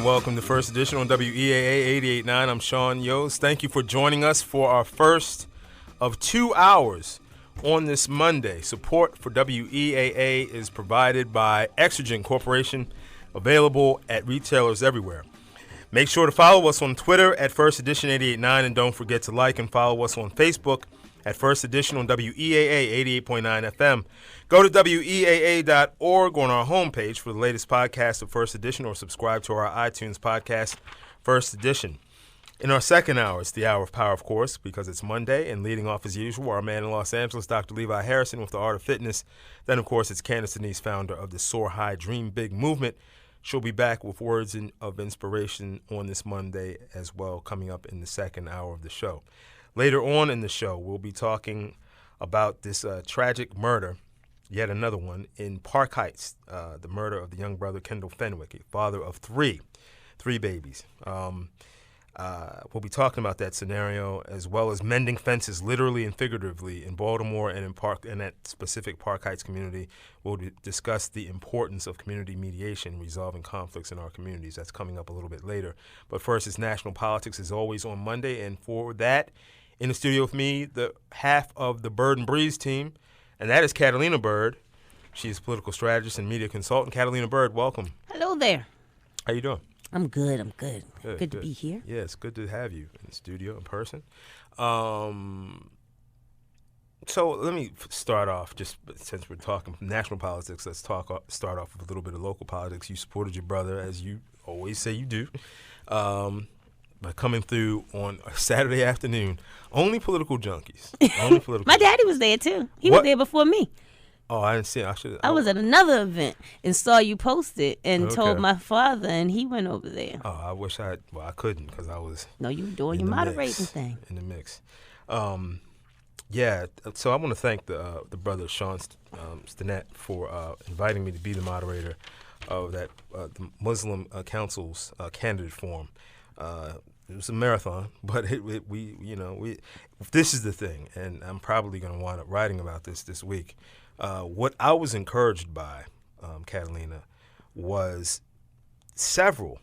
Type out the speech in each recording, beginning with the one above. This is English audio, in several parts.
Welcome to First Edition on WEAA 88.9. I'm Sean Yost. Thank you for joining us for our first of 2 hours on this Monday. Support for WEAA is provided by Exergen Corporation, available at retailers everywhere. Make sure to follow us on Twitter at First Edition 88.9, and don't forget to like and follow us on Facebook at First Edition on WEAA 88.9 FM. Go to WEAA.org on our homepage for the latest podcast of First Edition, or subscribe to our iTunes podcast, First Edition. In our second hour, it's the Hour of Power, of course, because it's Monday, and leading off as usual, our man in Los Angeles, Dr. Levi Harrison, with the Art of Fitness. Then, of course, it's Candace Denise, founder of the Soar High Dream Big movement. She'll be back with words of inspiration on this Monday as well, coming up in the second hour of the show. Later on in the show, we'll be talking about this tragic murder, yet another one, in Park Heights, the murder of the young brother Kendall Fenwick, a father of three babies. We'll be talking about that scenario, as well as mending fences, literally and figuratively, in Baltimore and in that specific Park Heights community. We'll discuss the importance of community mediation, resolving conflicts in our communities. That's coming up a little bit later. But first, it's national politics, as always, on Monday, and for that, in the studio with me, the half of the Bird and Breeze team, and that is Catalina Bird. She is a political strategist and media consultant. Catalina Bird, welcome. Hello there. How you doing? I'm good. Good to be here. Yeah, it's good to have you in the studio in person. So let me start off, just since we're talking national politics, let's start off with a little bit of local politics. You supported your brother, as you always say you do, by coming through on a Saturday afternoon. Only political junkies. My daddy was there, too. He was there before me. Oh, I didn't see it. I was at another event and saw you post it and told my father, and he went over there. Oh, I wish I couldn't, because I was. No, you were doing your moderating thing. In the mix. Yeah, so I want to thank the brother Sean Stinnett for inviting me to be the moderator of that the Muslim Council's candidate forum. It was a marathon, but this is the thing, and I'm probably going to wind up writing about this week. What I was encouraged by, Catalina, was several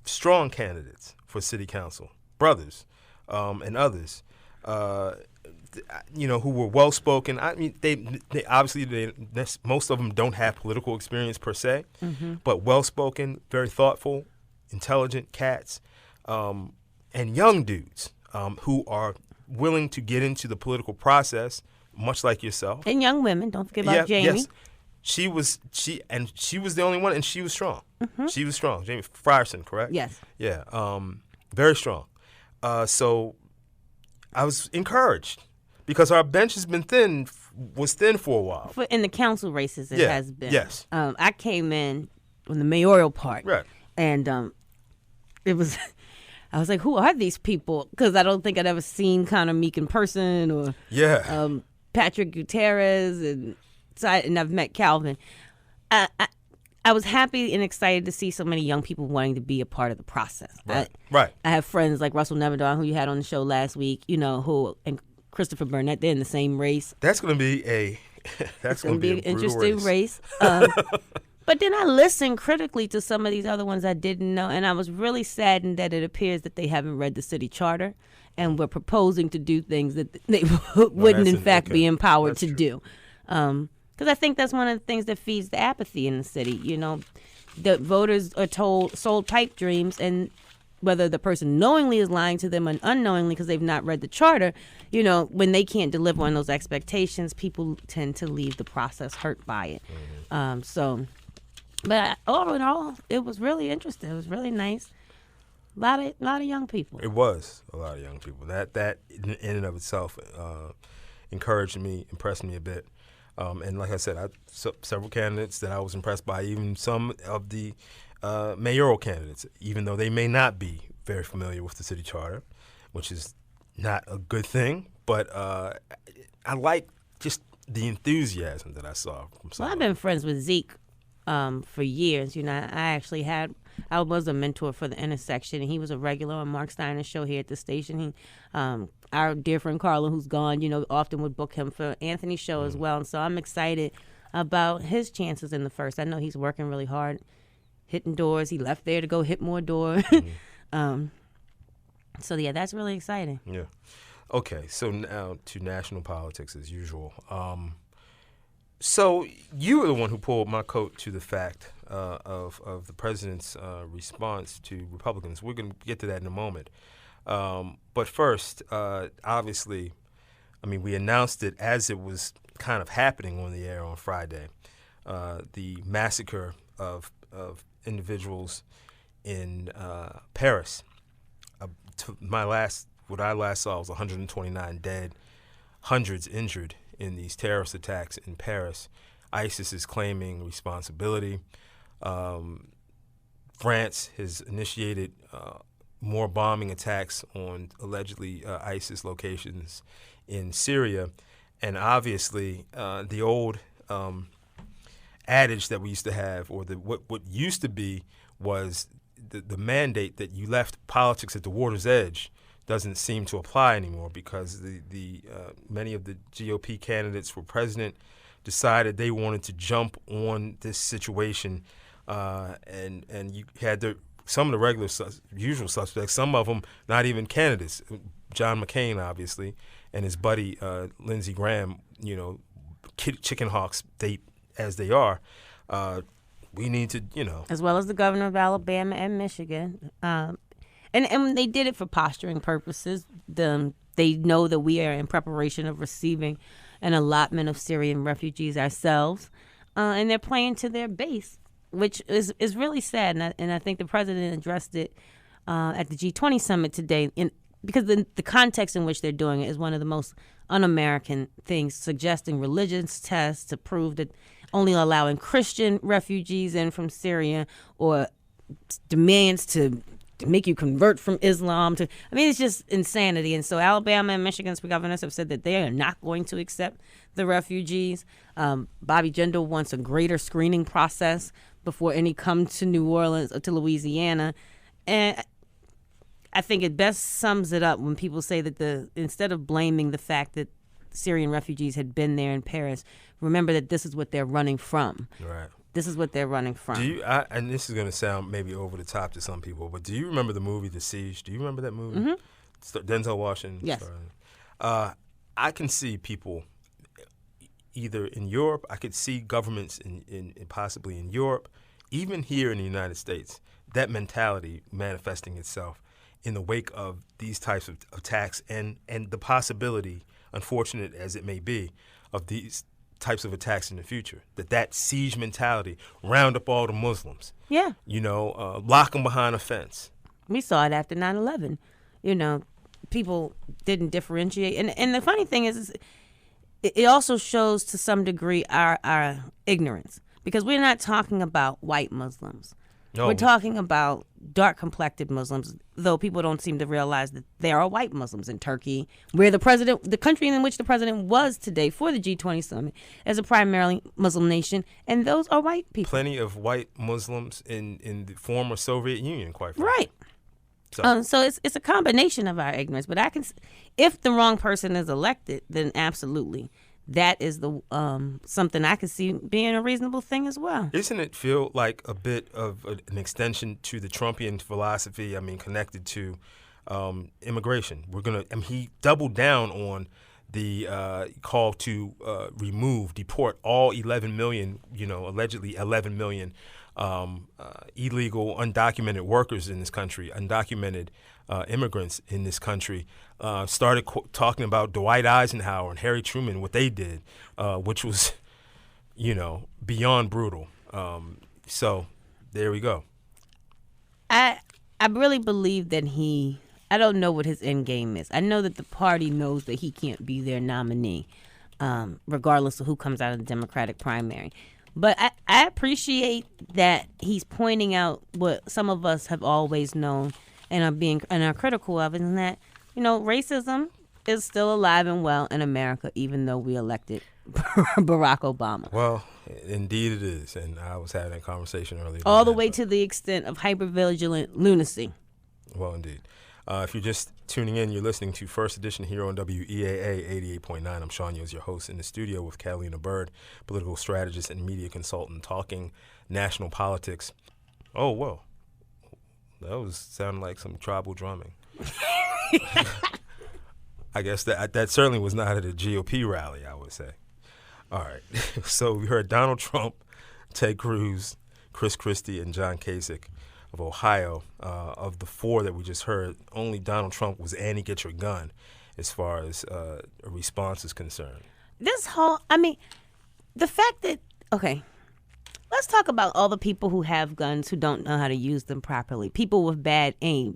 strong candidates for city council, brothers and others, who were well-spoken. I mean, they obviously, most of them don't have political experience per se, but well-spoken, very thoughtful, intelligent cats, and young dudes who are willing to get into the political process, much like yourself. And young women, don't forget about Jamie. Yes. She was the only one, and she was strong. She was strong. Jamie Frierson, correct? Yes. Yeah, very strong. So I was encouraged, because our bench has been was thin for a while. In the council races, it has been. Yes. I came in on the mayoral part. Right. And it was, I was like, who are these people? Because I don't think I'd ever seen Connor Meek in person, or Patrick Gutierrez, and I've met Calvin. I was happy and excited to see so many young people wanting to be a part of the process. Right. I have friends like Russell Neverdon, who you had on the show last week, and Christopher Burnett. They're in the same race. That's going to be an interesting race. But then I listened critically to some of these other ones I didn't know, and I was really saddened that it appears that they haven't read the city charter and were proposing to do things that they wouldn't, in fact, be empowered to do. Because I think that's one of the things that feeds the apathy in the city. The voters are sold pipe dreams, and whether the person knowingly is lying to them or unknowingly because they've not read the charter, when they can't deliver on those expectations, people tend to leave the process hurt by it. But all in all, it was really interesting. It was really nice. A lot of young people. It was a lot of young people. That in and of itself encouraged me, impressed me a bit. And like I said, several candidates that I was impressed by, even some of the mayoral candidates, even though they may not be very familiar with the city charter, which is not a good thing. But I like just the enthusiasm that I saw from some. Well, I've been friends with Zeke for years. I was a mentor for the intersection, and he was a regular on Mark Steiner's show here at the station. Our dear friend Carla, who's gone, often would book him for Anthony's show as well. And so I'm excited about his chances in the first. I know he's working really hard, hitting doors. He left there to go hit more doors. So, yeah, that's really exciting. Yeah. Okay, so now to national politics as usual. So you were the one who pulled my coat to the fact of the president's response to Republicans. We're going to get to that in a moment. But first, obviously, we announced it as it was kind of happening on the air on Friday. The massacre of individuals in Paris. What I last saw was 129 dead, hundreds injured in these terrorist attacks in Paris. ISIS is claiming responsibility. France has initiated more bombing attacks on allegedly ISIS locations in Syria. And obviously, the old adage that we used to have, or what used to be, was the mandate that you left politics at the water's edge doesn't seem to apply anymore, because the many of the GOP candidates for president decided they wanted to jump on this situation, and you had some of the regular usual suspects, some of them not even candidates. John McCain, obviously, and his buddy Lindsey Graham, chicken hawks as they are. We need to, As well as the governor of Alabama and Michigan. And they did it for posturing purposes. They know that we are in preparation of receiving an allotment of Syrian refugees ourselves. And they're playing to their base, which is really sad. And I think the president addressed it at the G20 summit today, because the context in which they're doing it is one of the most un-American things, suggesting religious tests to prove that only allowing Christian refugees in from Syria, or demands to make you convert from Islam it's just insanity. And so Alabama and Michigan's governors have said that they are not going to accept the refugees. Bobby Jindal wants a greater screening process before any come to New Orleans or to Louisiana. And I think it best sums it up when people say that instead of blaming the fact that Syrian refugees had been there in Paris, remember that this is what they're running from. Right. This is what they're running from. And this is going to sound maybe over the top to some people, but do you remember the movie The Siege? Do you remember that movie? Mm-hmm. Denzel Washington. Yes. I can see people either in Europe. I could see governments in possibly in Europe, even here in the United States, that mentality manifesting itself in the wake of these types of attacks and the possibility, unfortunate as it may be, of these types of attacks in the future. That siege mentality, round up all the Muslims. Yeah. Lock them behind a fence. We saw it after 9/11. People didn't differentiate. And the funny thing is it also shows to some degree our ignorance, because we're not talking about white Muslims. No. We're talking about dark-complected Muslims, though people don't seem to realize that there are white Muslims in Turkey, where the country in which the president was today for the G20 summit, is a primarily Muslim nation, and those are white people. Plenty of white Muslims in the former Soviet Union, quite frankly. Right. So it's a combination of our ignorance. But if the wrong person is elected, then absolutely. That is something I could see being a reasonable thing as well. Isn't it feel like a bit of an extension to the Trumpian philosophy? Connected to immigration. He doubled down on the call to deport all 11 million, allegedly 11 million illegal, undocumented workers in this country, undocumented immigrants in this country. Started talking about Dwight Eisenhower and Harry Truman, what they did, which was, beyond brutal. So there we go. I really believe that I don't know what his end game is. I know that the party knows that he can't be their nominee. regardless of who comes out of the Democratic primary. But I appreciate that he's pointing out what some of us have always known and are critical of, and that, racism is still alive and well in America, even though we elected Barack Obama. Well, indeed it is, and I was having a conversation earlier. All the way to the extent of hypervigilant lunacy. Well, indeed. If you're just tuning in, you're listening to First Edition here on WEAA 88.9. I'm Sean Yos, your host, in the studio with Catalina Bird, political strategist and media consultant, talking national politics. Oh, whoa. That was sounding like some tribal drumming. I guess that certainly was not at a GOP rally, I would say. All right. So we heard Donald Trump, Ted Cruz, Chris Christie, and John Kasich of Ohio. Of the four that we just heard, only Donald Trump was Annie, get your gun, as far as a response is concerned. The fact that, okay, let's talk about all the people who have guns who don't know how to use them properly, people with bad aim.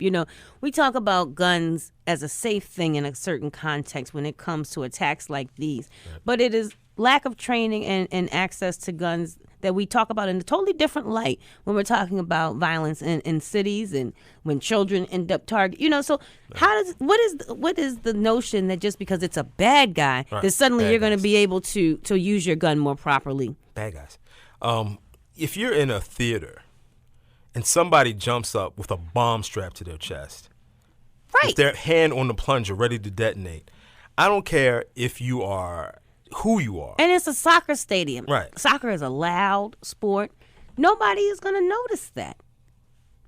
We talk about guns as a safe thing in a certain context when it comes to attacks like these. Right. But it is lack of training and access to guns that we talk about in a totally different light when we're talking about violence in cities and when children end up targeted. So what is the notion that just because it's a bad guy, right, that suddenly you're going to be able to use your gun more properly? Bad guys. If you're in a theater and somebody jumps up with a bomb strapped to their chest, right, with their hand on the plunger ready to detonate, I don't care if you are who you are. And it's a soccer stadium. Right. Soccer is a loud sport. Nobody is going to notice that.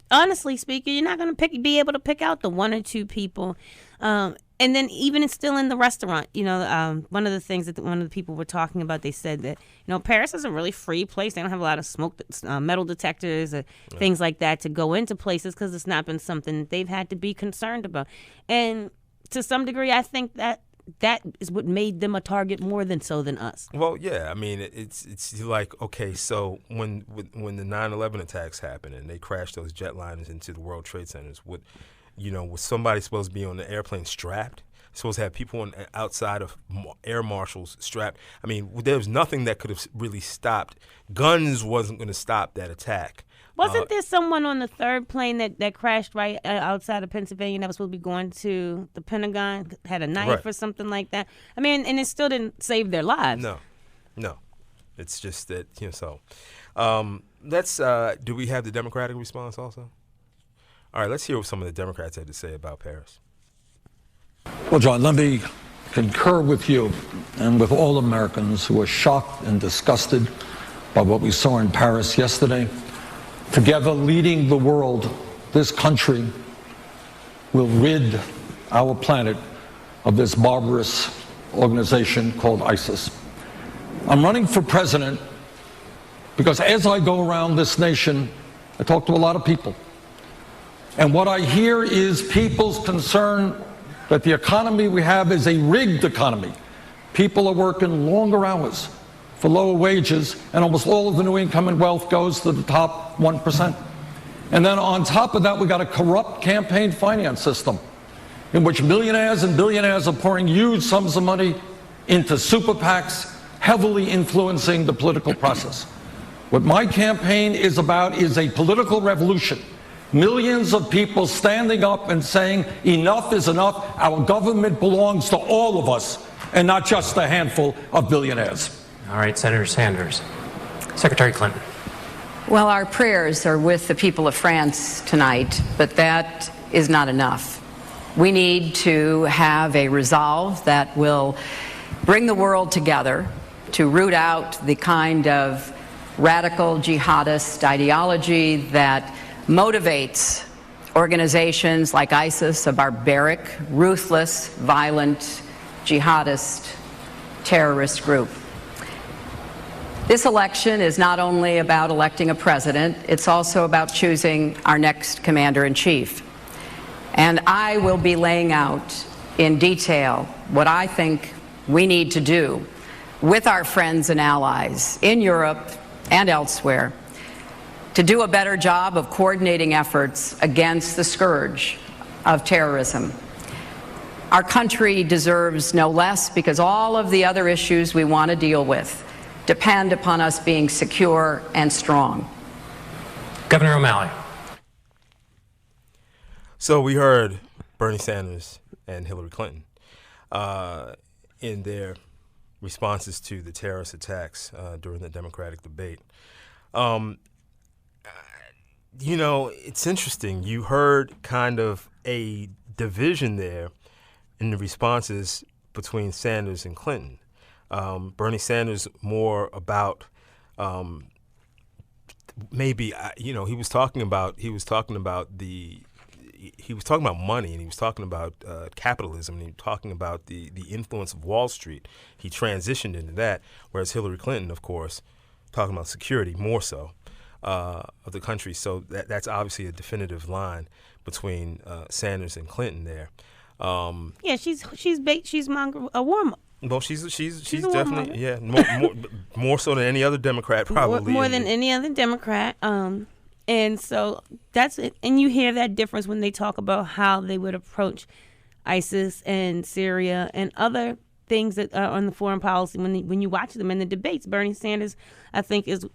Honestly speaking, you're not going to be able to pick out the one or two people. And then even it's still in the restaurant, one of the things that one of the people were talking about, they said that, Paris is a really free place. They don't have a lot of smoke, metal detectors or things like that to go into places because it's not been something that they've had to be concerned about. And to some degree, I think that is what made them a target more than us. Well, yeah. I mean, it's like, okay, so when the 9/11 attacks happened and they crashed those jetliners into the World Trade Centers, was somebody supposed to be on the airplane strapped? Supposed to have people outside of air marshals strapped? I mean, there was nothing that could have really stopped. Guns wasn't going to stop that attack. Wasn't there someone on the third plane that crashed right outside of Pennsylvania that was supposed to be going to the Pentagon, had a knife, right, or something like that? I mean, and it still didn't save their lives. No. It's just that, so. Do we have the Democratic response also? All right, let's hear what some of the Democrats had to say about Paris. Well, John, let me concur with you and with all Americans who are shocked and disgusted by what we saw in Paris yesterday. Together, leading the world, this country will rid our planet of this barbarous organization called ISIS. I'm running for president because as I go around this nation, I talk to a lot of people. And what I hear is people's concern that the economy we have is a rigged economy. People are working longer hours for lower wages, and almost all of the new income and wealth goes to the top 1%. And then on top of that, we got a corrupt campaign finance system in which millionaires and billionaires are pouring huge sums of money into super PACs, heavily influencing the political process. What my campaign is about is a political revolution. Millions of people standing up and saying, enough is enough. Our government belongs to all of us and not just a handful of billionaires. All right, Senator Sanders. Secretary Clinton. Well, our prayers are with the people of France tonight, but that is not enough. We need to have a resolve that will bring the world together to root out the kind of radical jihadist ideology that motivates organizations like ISIS, a barbaric, ruthless, violent, jihadist, terrorist group. This election is not only about electing a president, it's also about choosing our next commander-in-chief. And I will be laying out in detail what I think we need to do with our friends and allies in Europe and elsewhere to do a better job of coordinating efforts against the scourge of terrorism. Our country deserves no less because all of the other issues we want to deal with depend upon us being secure and strong. Governor O'Malley. So we heard Bernie Sanders and Hillary Clinton in their responses to the terrorist attacks during the Democratic debate. It's interesting. You heard kind of a division there in the responses between Sanders and Clinton. Bernie Sanders more about he was talking about money, and he was talking about capitalism, and he was talking about the influence of Wall Street. He transitioned into that, whereas Hillary Clinton, of course, talking about security more so of the country. So that's obviously a definitive line between Sanders and Clinton there. Yeah, she's a warm. Well, she's a definitely more so than any other Democrat probably. More than any other Democrat. And so that's it. And you hear that difference when they talk about how they would approach ISIS and Syria and other things that are on the foreign policy. When you watch them in the debates, Bernie Sanders, I think, is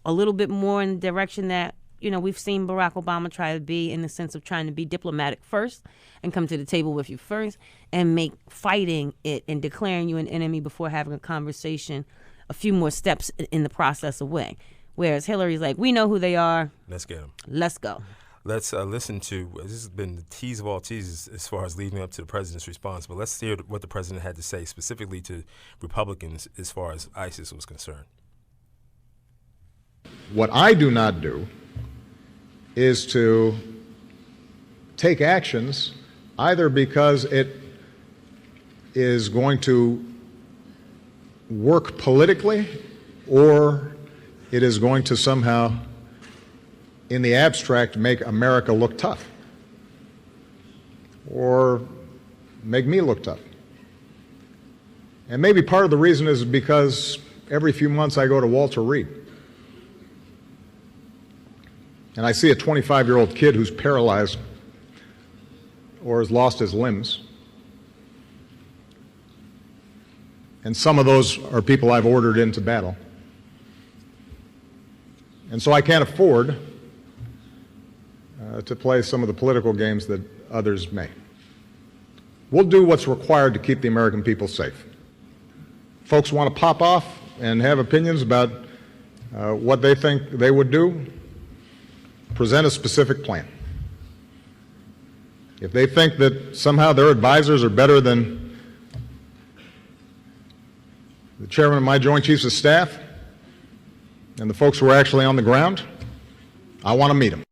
a little bit more in the direction that, we've seen Barack Obama try to be, in the sense of trying to be diplomatic first and come to the table with you first and make fighting it and declaring you an enemy before having a conversation a few more steps in the process away. Whereas Hillary's like, we know who they are. Let's get them. Let's go. Let's listen to, this has been the tease of all teases as far as leading up to the president's response, but let's hear what the president had to say specifically to Republicans as far as ISIS was concerned. What I do not do is to take actions either because it is going to work politically or it is going to somehow, in the abstract, make America look tough or make me look tough. And maybe part of the reason is because every few months I go to Walter Reed and I see a 25-year-old kid who's paralyzed or has lost his limbs. And some of those are people I've ordered into battle. And so I can't afford to play some of the political games that others may. We'll do what's required to keep the American people safe. Folks want to pop off and have opinions about what they think they would do. Present a specific plan. If they think that somehow their advisors are better than the chairman of my Joint Chiefs of Staff and the folks who are actually on the ground, I want to meet them.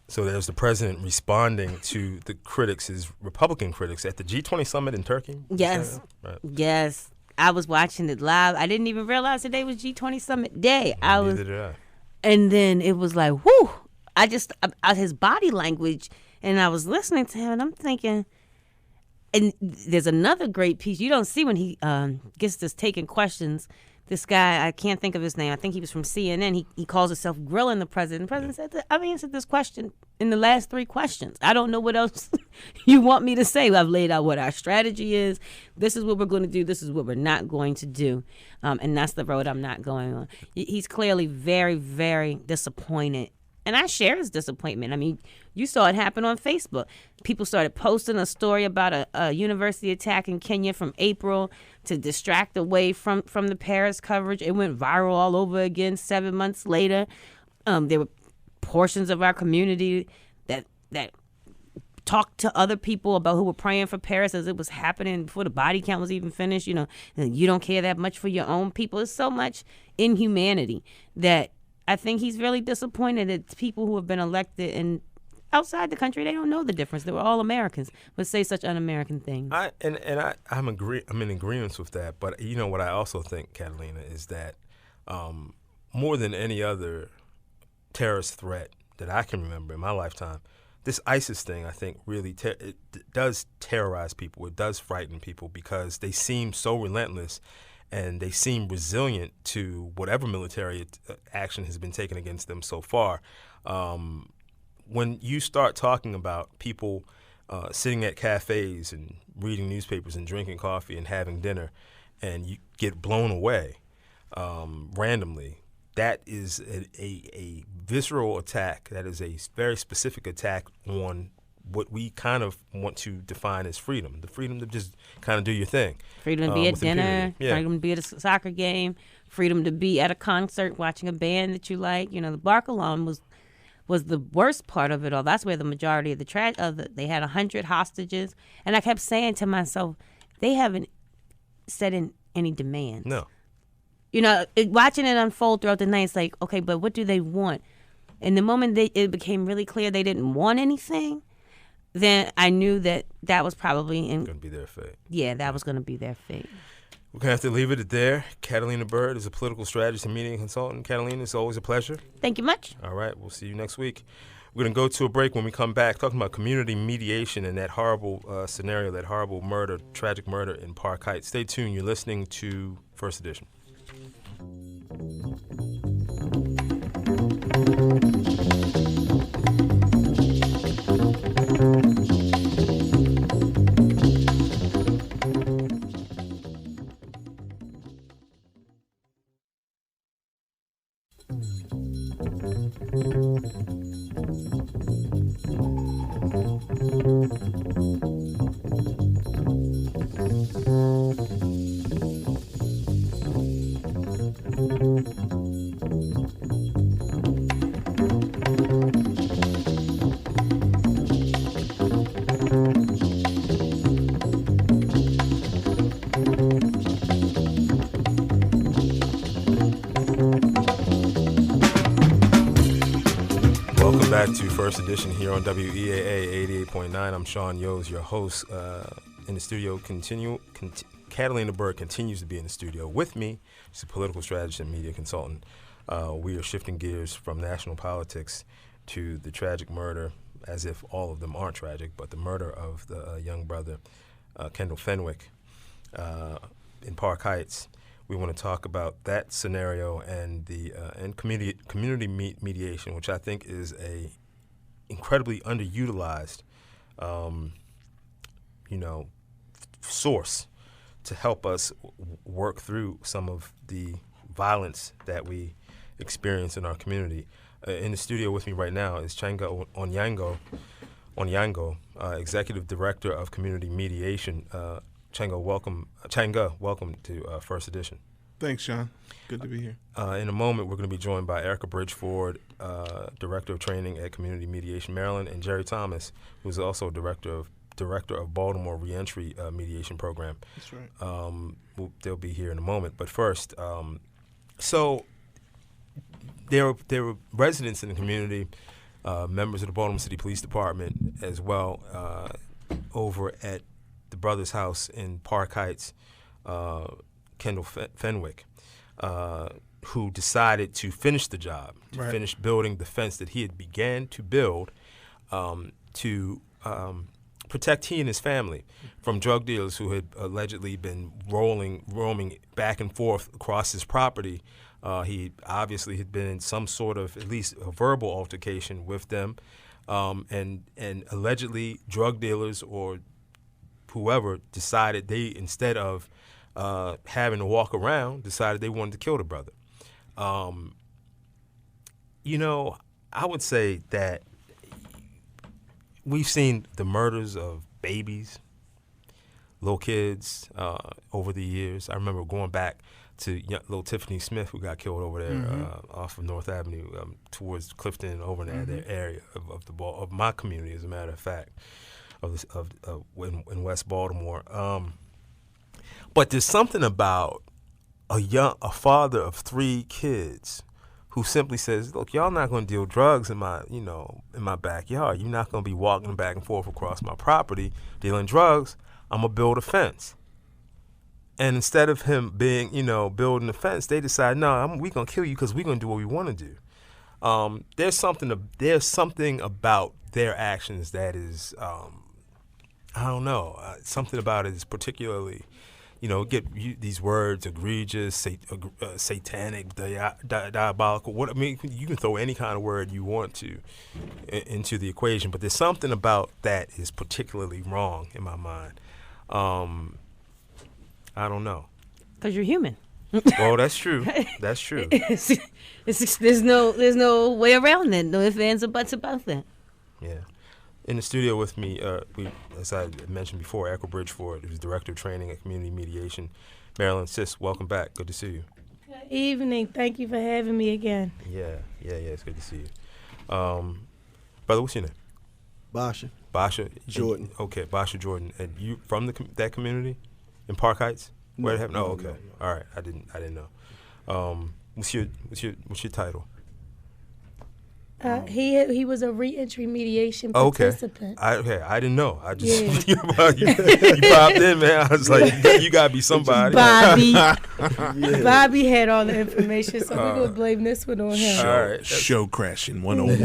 So there's the president responding to the critics, his Republican critics, at the G20 summit in Turkey? Yes. Right. Yes. I was watching it live. I didn't even realize today was G20 summit day. Neither did I. And then it was like, whoo. His body language, and I was listening to him, and I'm thinking, and there's another great piece you don't see when he gets this taking questions. This guy, I can't think of his name. I think he was from CNN. He calls himself grilling the president. The president said, I've answered this question in the last 3 questions. I don't know what else you want me to say. I've laid out what our strategy is. This is what we're going to do. This is what we're not going to do. And that's the road I'm not going on. He's clearly very, very disappointed. And I share his disappointment. I mean, you saw it happen on Facebook. People started posting a story about a university attack in Kenya from April to distract away from the Paris coverage. It went viral all over again 7 months later. There were portions of our community that talked to other people about who were praying for Paris as it was happening before the body count was even finished. And you don't care that much for your own people. It's so much inhumanity that I think he's really disappointed at people who have been elected and outside the country. They don't know the difference. They were all Americans, but say such un-American things. I'm in agreement with that. But you know what I also think, Catalina, is that more than any other terrorist threat that I can remember in my lifetime, this ISIS thing, I think, really it does terrorize people. It does frighten people because they seem so relentless. And they seem resilient to whatever military action has been taken against them so far. When you start talking about people sitting at cafes and reading newspapers and drinking coffee and having dinner, and you get blown away randomly. That is a visceral attack. That is a very specific attack on what we kind of want to define as freedom, the freedom to just kind of do your thing. Freedom to be at with dinner, impunity. Yeah. freedom to be at a soccer game, freedom to be at a concert watching a band that you like. You know, the Bark alarm was the worst part of it all. That's where the majority of they had 100 hostages. And I kept saying to myself, they haven't set in any demands. No. You know, watching it unfold throughout the night, it's like, okay, but what do they want? And the moment it became really clear they didn't want anything, then I knew that was probably Going to be their fate. Yeah, that was going to be their fate. We're going to have to leave it there. Catalina Bird is a political strategist and media consultant. Catalina, it's always a pleasure. Thank you much. All right, we'll see you next week. We're going to go to a break. When we come back, talking about community mediation and that horrible scenario, that horrible murder, tragic murder in Park Heights. Stay tuned. You're listening to First Edition. Back to First Edition here on WEAA 88.9. I'm Sean Yos, your host. In the studio, Catalina Bird continues to be in the studio with me. She's a political strategist and media consultant. We are shifting gears from national politics to the tragic murder, as if all of them aren't tragic, but the murder of the young brother, Kendall Fenwick, in Park Heights. We want to talk about that scenario and the community mediation, which I think is a incredibly underutilized, source to help us work through some of the violence that we experience in our community. In the studio with me right now is Changa Onyango, Executive Director of Community Mediation. Changa, welcome to First Edition. Thanks, Sean. Good to be here. In a moment, we're going to be joined by Erica Bridgeford, Director of Training at Community Mediation Maryland, and Jerry Thomas, who's also Director of Baltimore Reentry Mediation Program. That's right. They'll be here in a moment. But first, so there were residents in the community, members of the Baltimore City Police Department as well, over at the brother's house in Park Heights, Kendall Fenwick, who decided to finish the job, to finish building the fence that he had began to build to protect he and his family from drug dealers who had allegedly been roaming back and forth across his property. He obviously had been in some sort of, at least a verbal altercation with them, and allegedly drug dealers or whoever decided they, instead of having to walk around, decided they wanted to kill the brother. I would say that we've seen the murders of babies, little kids over the years. I remember going back to little Tiffany Smith, who got killed over there off of North Avenue towards Clifton, over in that area of my community, as a matter of fact, in West Baltimore. But there's something about a father of 3 kids who simply says, "Look, y'all not going to deal drugs in my backyard. You're not going to be walking back and forth across my property dealing drugs. I'm going to build a fence." And instead of him being, building a fence, they decide, "No, we're going to kill you because we're going to do what we want to do." There's something about their actions that is, I don't know, something about it is particularly these words egregious, satanic, diabolical. What I mean, you can throw any kind of word you want to into the equation, but there's something about that is particularly wrong in my mind. I don't know. Because you're human. Well, that's true. That's true. There's no way around that. No ifs, ands, or buts about that. Yeah. In the studio with me, as I mentioned before, Echo Bridgeford, who's Director of Training at Community Mediation. Marilyn, sis, welcome back. Good to see you. Good evening. Thank you for having me again. Yeah. It's good to see you. Brother, what's your name? Basha. Jordan. Okay, Basha Jordan. And you from that community in Park Heights? Where it happened? Oh, okay. No. All right. I didn't know. What's your title? He was a reentry mediation Okay. participant. I didn't know. I just Yeah. you popped in, man. I was like, you gotta be somebody. Bobby had all the information, so we're gonna blame this one on him. All right. Show crashing 101.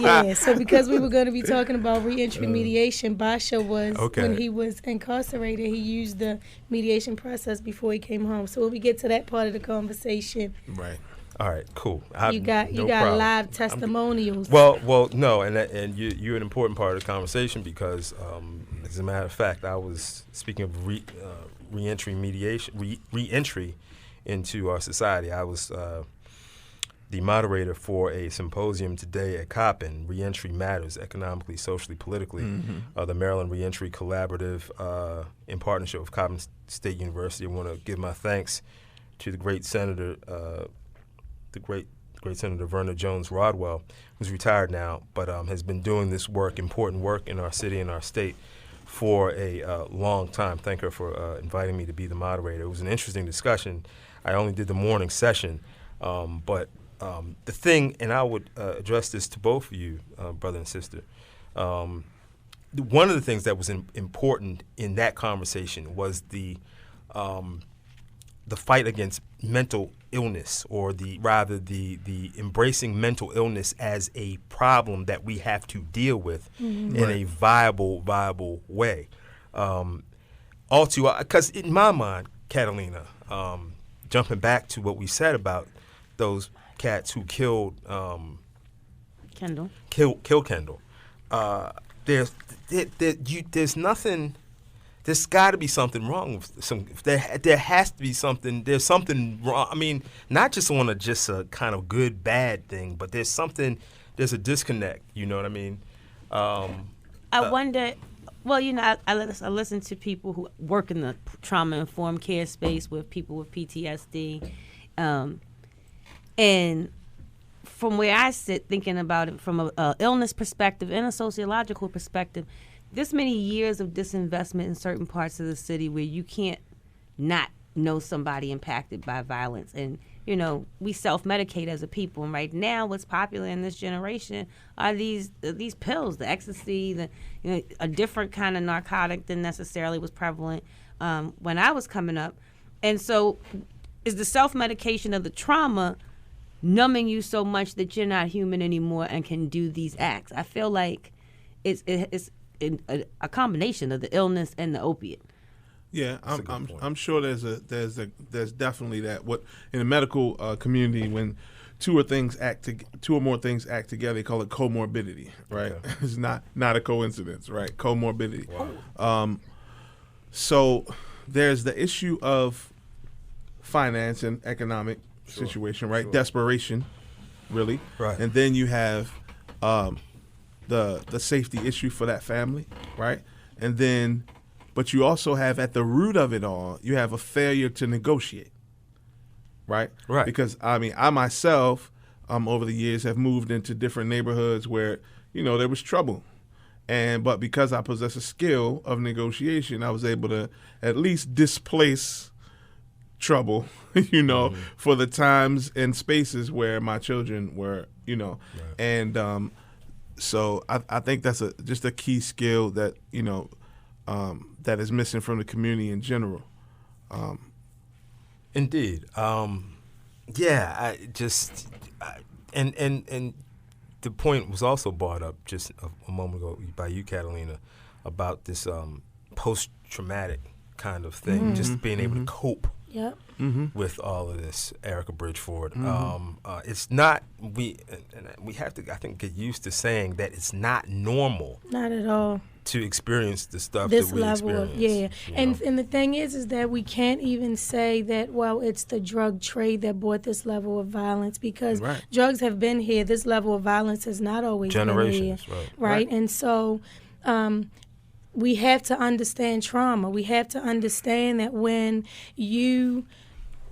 Yeah. So because we were going to be talking about reentry mediation, Basha was Okay. when he was incarcerated. He used the mediation process before he came home. So when we get to that part of the conversation, Right. All right, cool. you got problem. live testimonials. Well, no, and you're an important part of the conversation because, as a matter of fact, I was speaking of reentry mediation, reentry into our society. I was the moderator for a symposium today at Coppin, Reentry Matters, Economically, Socially, Politically, the Maryland Reentry Collaborative in partnership with Coppin State University. I want to give my thanks to the great Senator. The great Senator Verna Jones Rodwell, who's retired now, but has been doing this important work in our city and our state for a long time. Thank her for inviting me to be the moderator. It was an interesting discussion. I only did the morning session, but the thing, and I would address this to both of you, brother and sister, one of the things that was important in that conversation was the fight against mental illness, or the embracing mental illness as a problem that we have to deal with in a viable way. Because in my mind, Catalina, jumping back to what we said about those cats who killed Kendall. Kendall, there's nothing. There's got to be something wrong with some. There has to be something. There's something wrong. I mean, not just on a kind of good bad thing, but there's something. There's a disconnect. You know what I mean? I wonder. Well, I listen to people who work in the trauma-informed care space with people with PTSD, and from where I sit, thinking about it from a illness perspective and a sociological perspective. This many years of disinvestment in certain parts of the city where you can't not know somebody impacted by violence. And, we self-medicate as a people. And right now what's popular in this generation are these pills, the ecstasy, a different kind of narcotic than necessarily was prevalent when I was coming up. And so is the self-medication of the trauma numbing you so much that you're not human anymore and can do these acts? I feel like it's a combination of the illness and the opiate. Yeah, I'm sure there's definitely that. What in the medical community, when two or more things act together, they call it comorbidity, right? Okay. It's not a coincidence, right? Comorbidity. Wow. So there's the issue of finance and economic situation, right? Sure. Desperation, really. Right. And then you have the safety issue for that family, right? And then, but you also have at the root of it all, you have a failure to negotiate, right? Right. Because I myself, over the years have moved into different neighborhoods where, there was trouble. But because I possess a skill of negotiation, I was able to at least displace trouble, for the times and spaces where my children were, right. And so I think that's just a key skill that that is missing from the community in general. Indeed. Yeah. And the point was also brought up just a moment ago by you, Catalina, about this post-traumatic kind of thing, just being able to cope Yep. with all of this, Erica Bridgeford. It's not, we have to, I think, get used to saying that it's not normal Not at all. to experience the stuff This that we level experience. of yeah, you know? and the thing is that we can't even say that it's the drug trade that brought this level of violence, because drugs have been here. This level of violence has not always Generations, been here, right. And so we have to understand trauma. We have to understand that when you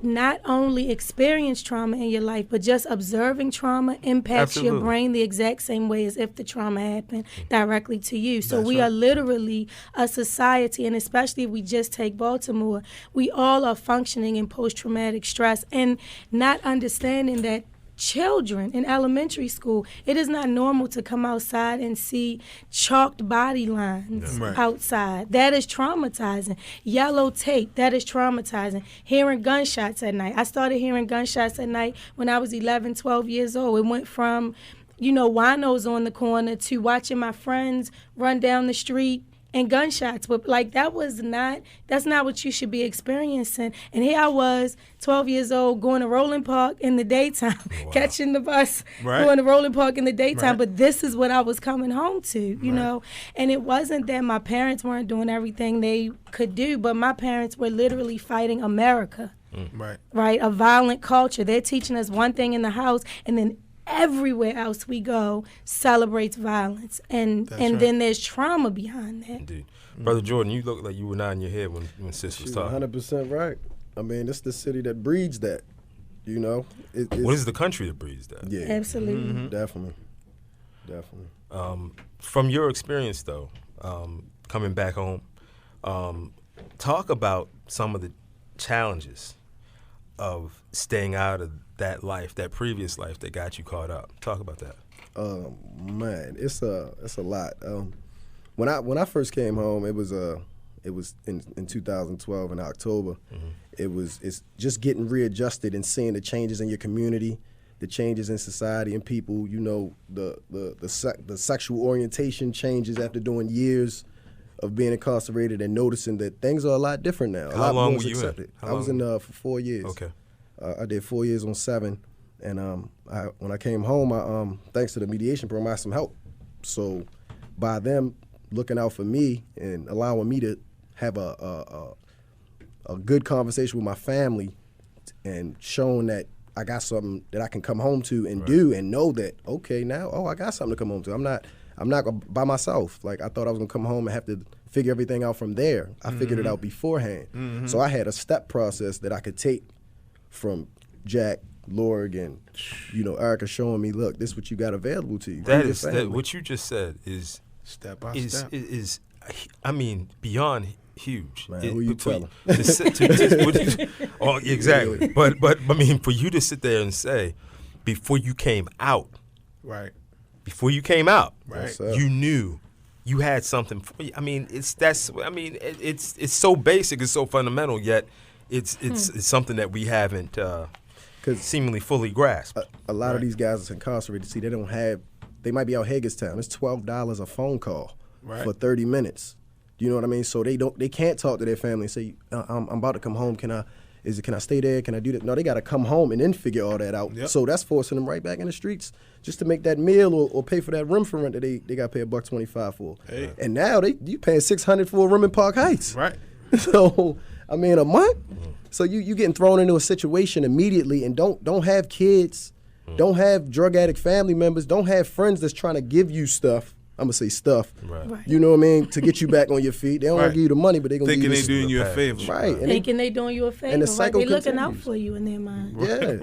not only experience trauma in your life, but just observing trauma impacts your brain the exact same way as if the trauma happened directly to you. So we are literally a society, and especially if we just take Baltimore, we all are functioning in post-traumatic stress and not understanding that children in elementary school, it is not normal to come outside and see chalked body lines outside. That is traumatizing. Yellow tape, that is traumatizing. Hearing gunshots at night. I started hearing gunshots at night when I was 11, 12 years old. It went from, winos on the corner to watching my friends run down the street and gunshots. But that's not what you should be experiencing. And here I was, 12 years old, going to Roland Park in the daytime, catching the bus, going to Roland Park in the daytime. But this is what I was coming home to, you know. And it wasn't that my parents weren't doing everything they could do, but my parents were literally fighting America. Right? A violent culture. They're teaching us one thing in the house, and then everywhere else we go celebrates violence, and then there's trauma behind that. Indeed. Brother Jordan, you look like you were nodding your head when Sis was talking. 100% right. I mean, it's the city that breeds that, What is the country that breeds that? Yeah. Absolutely. Definitely. From your experience, though, coming back home, talk about some of the challenges of staying out of that life, that previous life that got you caught up. Talk about that. Man, it's a lot. When I first came home, it was in 2012 in October. It's just getting readjusted and seeing the changes in your community, the changes in society and people. The sexual orientation changes after doing years of being incarcerated and noticing that things are a lot different now. How long were you in? I was in for 4 years. Okay. I did 4 years on 7, and when I came home, I thanks to the mediation program, I had some help. So by them looking out for me and allowing me to have a good conversation with my family and showing that I got something that I can come home to and do and know that, okay, now, I got something to come home to. I'm not by myself. Like, I thought I was going to come home and have to figure everything out from there. I figured it out beforehand. So I had a step process that I could take from Jack, Lorg, and Erica showing me, look, this is what you got available to you. That what you just said is step by step. Is beyond huge. Man, who you telling? Exactly. But I mean, for you to sit there and say, before you came out, Yes, you knew you had something for you. I mean, it's so basic, it's so fundamental, yet it's something that we haven't seemingly fully grasped. A lot of these guys that's incarcerated, see, they might be out Hagerstown. It's $12 a phone call for 30 minutes. Do you know what I mean? So they can't talk to their family and say, I'm about to come home. Can I stay there? Can I do that? No, they got to come home and then figure all that out. Yep. So that's forcing them right back in the streets just to make that meal or pay for that room for rent that they got to pay $1.25 for. Hey. And now you paying $600 for a room in Park Heights. Right. So, I mean, a month? So you getting thrown into a situation immediately and don't have kids, don't have drug addict family members, don't have friends that's trying to give you stuff. I'm going to say stuff. Right. You know what I mean? To get you back on your feet. They don't want to give you the money, but they're going to give you thinking they doing you a favor. Right. Thinking they doing you a favor. And the cycle They're looking continues. out for you in their mind. Yeah.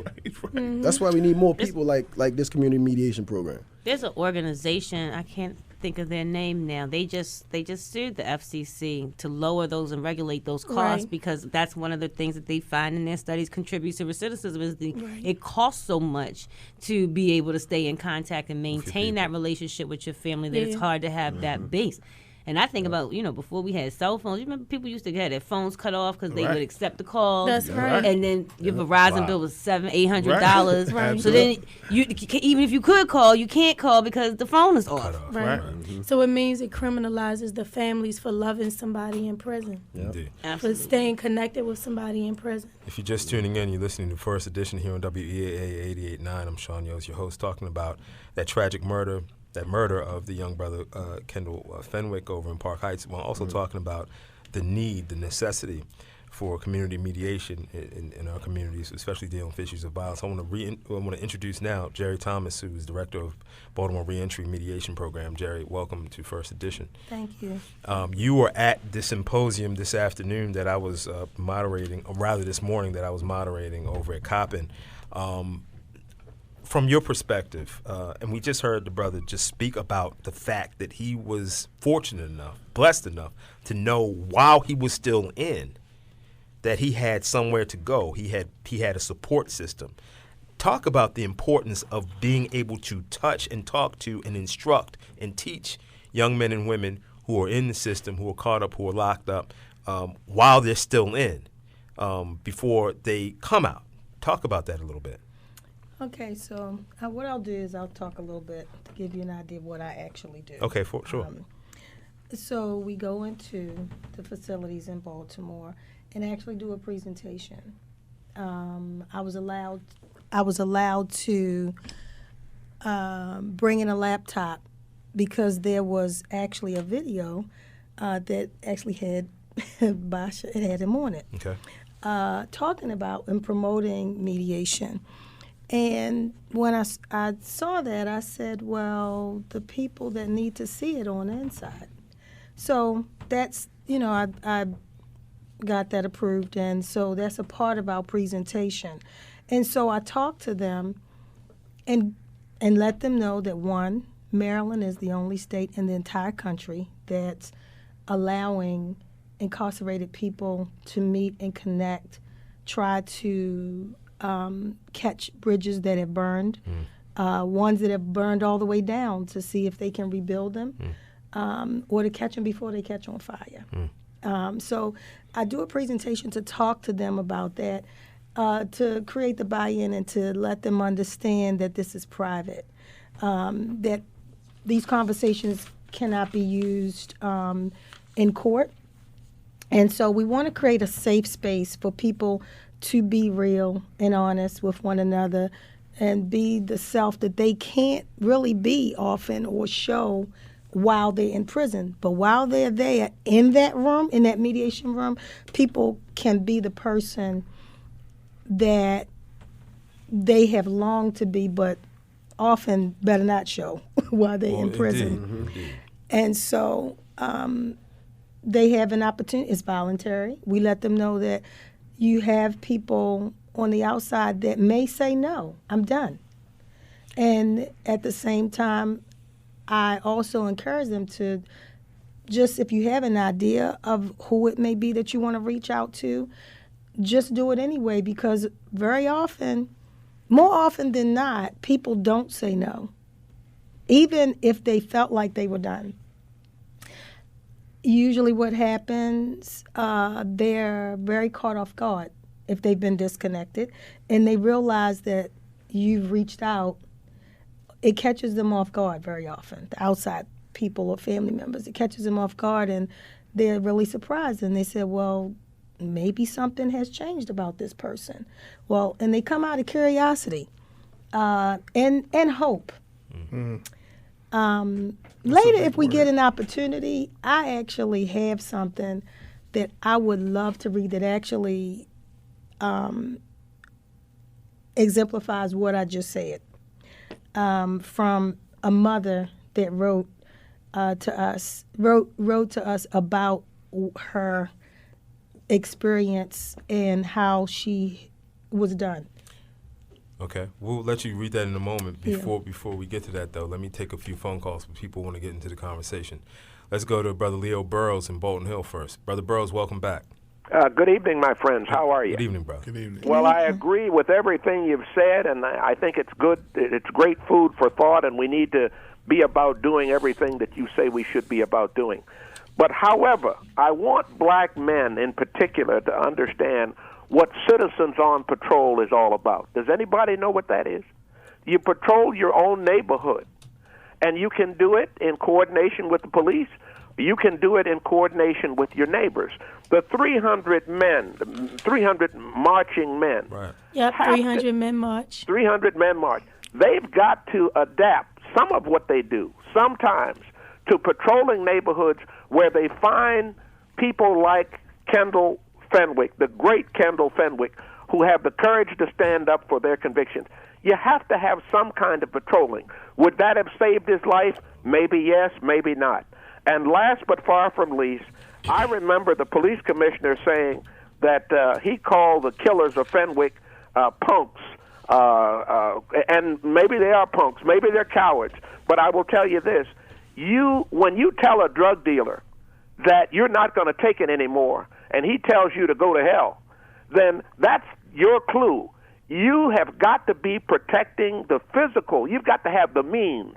That's why we need more people like this community mediation program. There's an organization, I can't think of their name now. They just sued the FCC to lower those and regulate those costs because that's one of the things that they find in their studies contributes to recidivism is it costs so much to be able to stay in contact and maintain that relationship with your family that it's hard to have that base. And I think about, before we had cell phones, you remember people used to get their phones cut off because they would accept the calls. That's right. And then your Verizon bill was $700-$800. Right. So then even if you could call, you can't call because the phone is off. Right. So it means it criminalizes the families for loving somebody in prison. Indeed. For staying connected with somebody in prison. If you're just tuning in, you're listening to First Edition here on WEAA 88.9. I'm Sean Yost, your host, talking about that tragic murder of the young brother Kendall Fenwick over in Park Heights. While also talking about the necessity for community mediation in our communities, especially dealing with issues of violence. I want to introduce now Jerry Thomas, who is director of Baltimore Reentry Mediation Program. Jerry, welcome to First Edition. Thank you. You were at the symposium this afternoon that I was moderating, or rather this morning that I was moderating over at Coppin. From your perspective, and we just heard the brother just speak about the fact that he was fortunate enough, blessed enough to know while he was still in that he had somewhere to go. He had a support system. Talk about the importance of being able to touch and talk to and instruct and teach young men and women who are in the system, who are caught up, who are locked up, while they're still in, before they come out. Talk about that a little bit. Okay, so what I'll do is I'll talk a little bit to give you an idea of what I actually do. Okay, sure. So we go into the facilities in Baltimore and actually do a presentation. I was allowed to bring in a laptop because there was actually a video that actually had Basha, it had him on it. Okay. Talking about and promoting mediation. And when I saw that, I said, well, the people that need to see it on the inside. So that's, I got that approved, and so that's a part of our presentation. And so I talked to them and let them know that, one, Maryland is the only state in the entire country that's allowing incarcerated people to meet and connect, try to catch bridges that have burned, ones that have burned all the way down to see if they can rebuild them, or to catch them before they catch on fire. So I do a presentation to talk to them about that, to create the buy-in and to let them understand that this is private, that these conversations cannot be used in court. And so we want to create a safe space for people to be real and honest with one another and be the self that they can't really be often or show while they're in prison. But while they're there in that room, in that mediation room, people can be the person that they have longed to be, but often better not show while they're in prison. Indeed. And so they have an opportunity. It's voluntary. We let them know that you have people on the outside that may say, no, I'm done. And at the same time, I also encourage them to just, if you have an idea of who it may be that you want to reach out to, just do it anyway, because very often, more often than not, people don't say no, even if they felt like they were done. Usually what happens, they're very caught off guard if they've been disconnected, and they realize that you've reached out. It catches them off guard very often, the outside people or family members. It catches them off guard, and they're really surprised, and they say, well, maybe something has changed about this person. Well, and they come out of curiosity and hope. Mm-hmm. Later, if we get an opportunity, I actually have something that I would love to read that actually exemplifies what I just said, from a mother that wrote to us about her experience and how she was done. Okay, we'll let you read that in a moment. Before we get to that, though, let me take a few phone calls for people who want to get into the conversation. Let's go to Brother Leo Burrows in Bolton Hill first. Brother Burrows, welcome back. Good evening, my friends. How are you? Good evening, brother. Good evening. Well, I agree with everything you've said, and I think it's good. It's great food for thought, and we need to be about doing everything that you say we should be about doing. But however, I want black men in particular to understand what Citizens on Patrol is all about. Does anybody know what that is? You patrol your own neighborhood, and you can do it in coordination with the police. You can do it in coordination with your neighbors. The 300 marching men. Right. Yep, 300 men march. 300 men march. They've got to adapt some of what they do sometimes to patrolling neighborhoods where they find people like Kendall Fenwick, the great Kendall Fenwick, who have the courage to stand up for their convictions. You have to have some kind of patrolling. Would that have saved his life? Maybe yes, maybe not. And last but far from least, I remember the police commissioner saying that he called the killers of Fenwick punks. And maybe they are punks, maybe they're cowards. But I will tell you this, when you tell a drug dealer that you're not going to take it anymore, and he tells you to go to hell, then that's your clue. You have got to be protecting the physical. You've got to have the means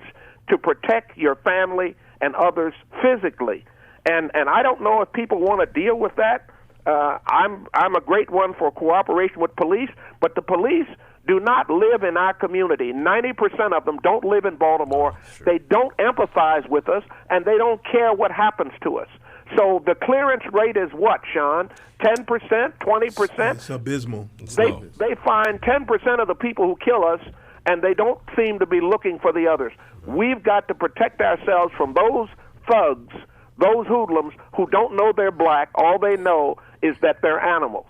to protect your family and others physically. And I don't know if people want to deal with that. I'm a great one for cooperation with police, but the police do not live in our community. 90% of them don't live in Baltimore. Sure. They don't empathize with us, and they don't care what happens to us. So the clearance rate is what, Sean? 10%, 20%? It's abysmal. They find 10% of the people who kill us, and they don't seem to be looking for the others. We've got to protect ourselves from those thugs, those hoodlums who don't know they're black. All they know is that they're animals.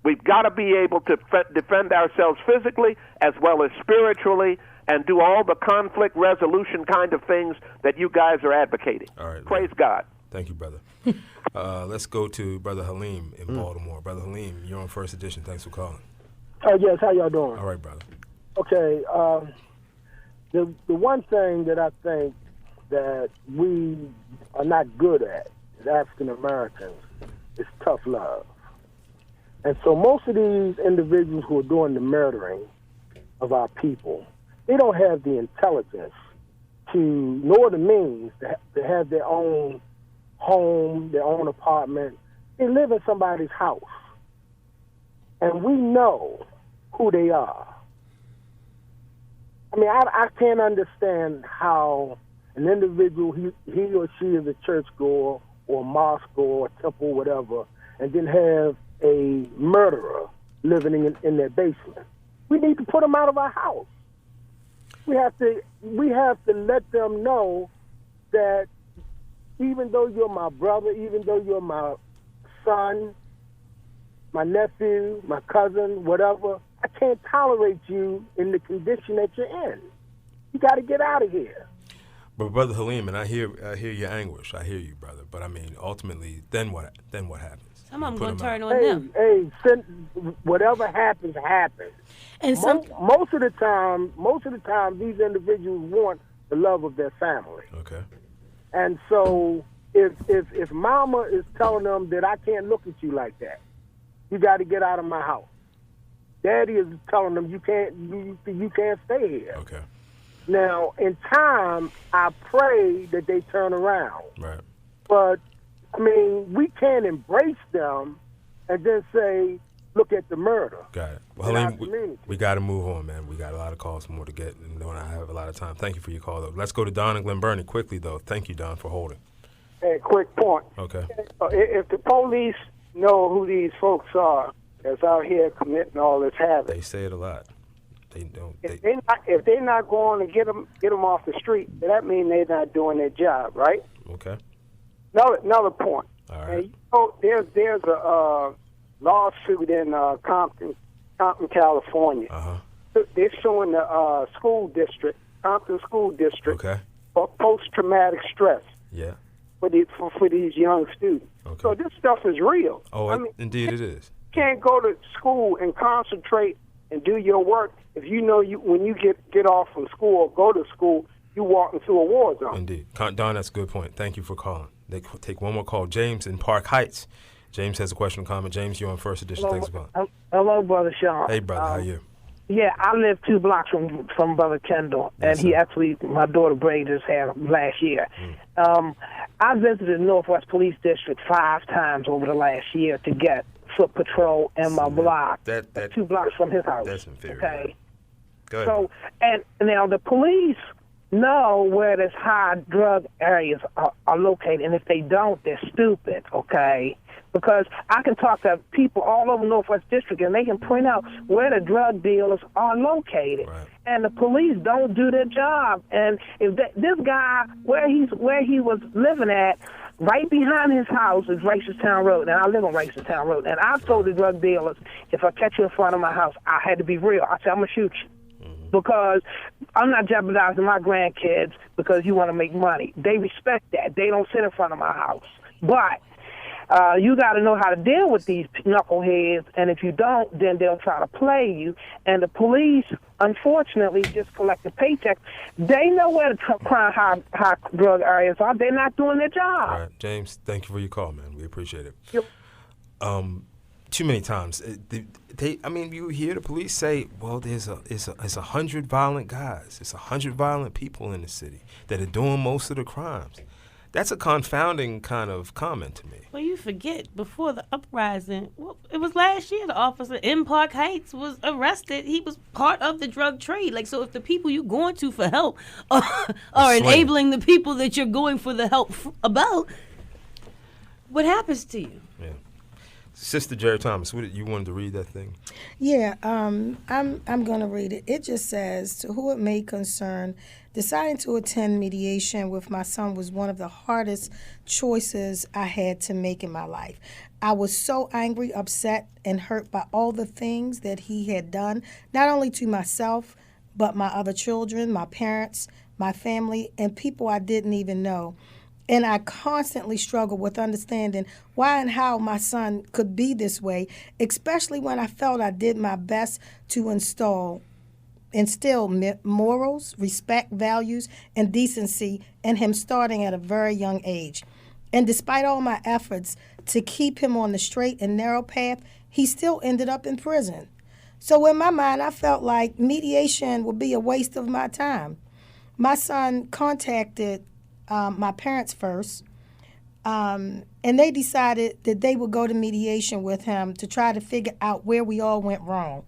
We've got to be able to defend ourselves physically as well as spiritually and do all the conflict resolution kind of things that you guys are advocating. All right, Praise God. Thank you, brother. Let's go to Brother Halim in Baltimore. Brother Halim, you're on First Edition. Thanks for calling. Yes, how y'all doing? All right, brother. Okay, the one thing that I think that we are not good at as African Americans is tough love. And so most of these individuals who are doing the murdering of our people, they don't have the intelligence nor the means to have their own home, their own apartment. They live in somebody's house. And we know who they are. I mean, I can't understand how an individual, he or she is a churchgoer or a mosque or a temple, whatever, and then have a murderer living in their basement. We need to put them out of our house. We have to let them know that even though you're my brother, even though you're my son, my nephew, my cousin, whatever, I can't tolerate you in the condition that you're in. You got to get out of here. But Brother Halim, and I hear your anguish. I hear you, brother. But I mean, ultimately, then what happens? Some of them going to turn on them. Whatever happens, happens. And most of the time, these individuals want the love of their family. Okay. And so, if Mama is telling them that I can't look at you like that, you got to get out of my house. Daddy is telling them you can't stay here. Okay. Now, in time, I pray that they turn around. Right. But I mean, we can't embrace them and then say, look at the murder. Got it. Well, Halim, we got to move on, man. We got a lot of calls more to get, and don't have a lot of time. Thank you for your call, though. Let's go to Don and Glen Burnie quickly, though. Thank you, Don, for holding. Hey, quick point. Okay. If the police know who these folks are that's out here committing all this havoc, they say it a lot. They don't. If they're not going to get them off the street, that means they're not doing their job, right? Okay. Another point. All right. And, there's a lawsuit in Compton, California. They're suing the school district, Compton School District, for post-traumatic stress. Yeah. For these young students. Okay. So this stuff is real. Oh, I mean, indeed it is. You can't go to school and concentrate and do your work if you know when you get off from school or go to school, you walk into a war zone. Indeed. Don, that's a good point. Thank you for calling. They take one more call. James in Park Heights. James has a question or comment. James, you're on First Edition. Thanks for calling. Hello, Brother Sean. Hey, brother. How are you? Yeah, I live 2 blocks from Brother Kendall, and he actually, my daughter braided his hair last year. I visited the Northwest Police District 5 times over the last year to get foot patrol in my block, 2 blocks from his house. That's inferior. Okay. Go ahead. So, and now the police know where this high drug areas are located, and if they don't, they're stupid, okay? Because I can talk to people all over Northwest District, and they can point out where the drug dealers are located. Right. And the police don't do their job. And if this guy, where he was living at, right behind his house is Rachelstown Road, and I live on Rachelstown Road. And I told the drug dealers, if I catch you in front of my house, I had to be real. I said, I'm going to shoot you. Because I'm not jeopardizing my grandkids because you want to make money. They respect that. They don't sit in front of my house. But you got to know how to deal with these knuckleheads, and if you don't, then they'll try to play you. And the police, unfortunately, just collect the paychecks. They know where the crime high drug areas are. They're not doing their job. All right, James, thank you for your call, man. We appreciate it. Yep. Too many times, you hear the police say, "Well, there's 100 violent guys. It's 100 violent people in the city that are doing most of the crimes." That's a confounding kind of comment to me. Well, you forget, before the uprising, it was last year, the officer in Park Heights was arrested. He was part of the drug trade. So if the people you're going to for help are enabling the people that you're going for the help about, what happens to you? Yeah. Sister Jerry Thomas, you wanted to read that thing? Yeah, I'm going to read it. It just says, to who it may concern, deciding to attend mediation with my son was one of the hardest choices I had to make in my life. I was so angry, upset, and hurt by all the things that he had done, not only to myself, but my other children, my parents, my family, and people I didn't even know. And I constantly struggled with understanding why and how my son could be this way, especially when I felt I did my best to instill morals, respect, values, and decency in him starting at a very young age. And despite all my efforts to keep him on the straight and narrow path, he still ended up in prison. So in my mind, I felt like mediation would be a waste of my time. My son contacted my parents first, and they decided that they would go to mediation with him to try to figure out where we all went wrong.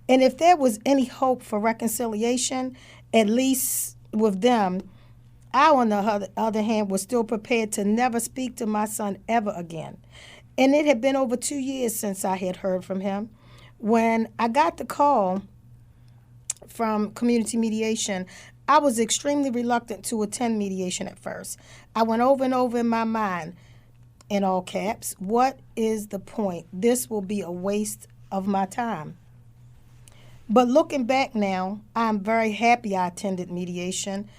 And if there was any hope for reconciliation, at least with them, I, on the other hand, was still prepared to never speak to my son ever again. And it had been over 2 years since I had heard from him. When I got the call from community mediation, I was extremely reluctant to attend mediation at first. I went over and over in my mind, in all caps, what is the point? This will be a waste of my time. But looking back now, I'm very happy I attended mediation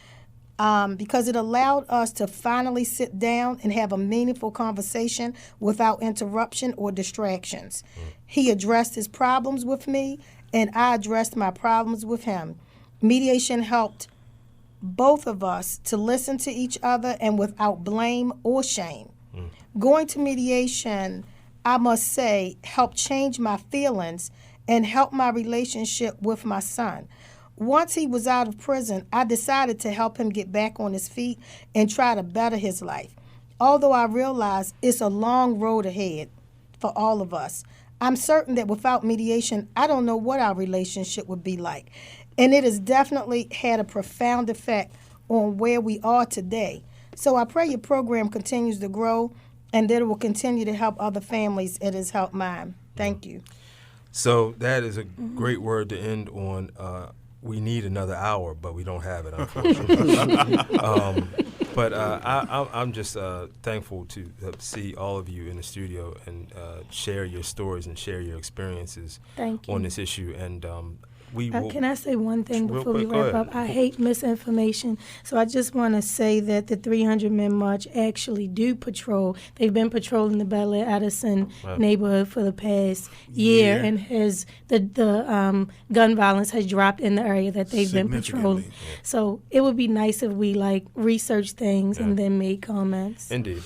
because it allowed us to finally sit down and have a meaningful conversation without interruption or distractions. He addressed his problems with me, and I addressed my problems with him. Mediation helped both of us to listen to each other and without blame or shame. Going to mediation, I must say, helped change my feelings and help my relationship with my son. Once he was out of prison, I decided to help him get back on his feet and try to better his life. Although I realize it's a long road ahead for all of us, I'm certain that without mediation, I don't know what our relationship would be like. And it has definitely had a profound effect on where we are today. So I pray your program continues to grow and that it will continue to help other families. It has helped mine. Thank you. So that is a great word to end on. We need another hour, but we don't have it, unfortunately. But I'm just thankful to see all of you in the studio and share your stories and share your experiences on this issue. And can I say one thing before we wrap up? I hate misinformation, so I just want to say that the 300 Men March actually do patrol. They've been patrolling the Bel Air Addison neighborhood for the past year, and the gun violence has dropped in the area that they've been patrolling. Yeah. So it would be nice if we research things and then make comments. Indeed.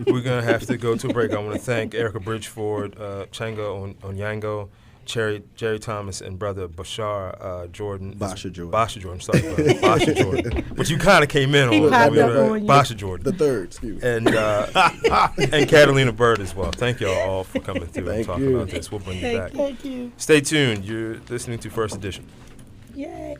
We're going to have to go to a break. I want to thank Erica Bridgeford, Changa Onyango, Jerry Thomas and brother Bashar Jordan. Basha Jordan. Basha Jordan. Sorry, brother. Basha Jordan. But you kind of came in He on popped it. up on you. Basha Jordan. The third, excuse me. And Catalina Bird as well. Thank y'all all for coming through and Thank talking you. about this. We'll bring you back. Thank you. Stay tuned. You're listening to First Edition. Yay.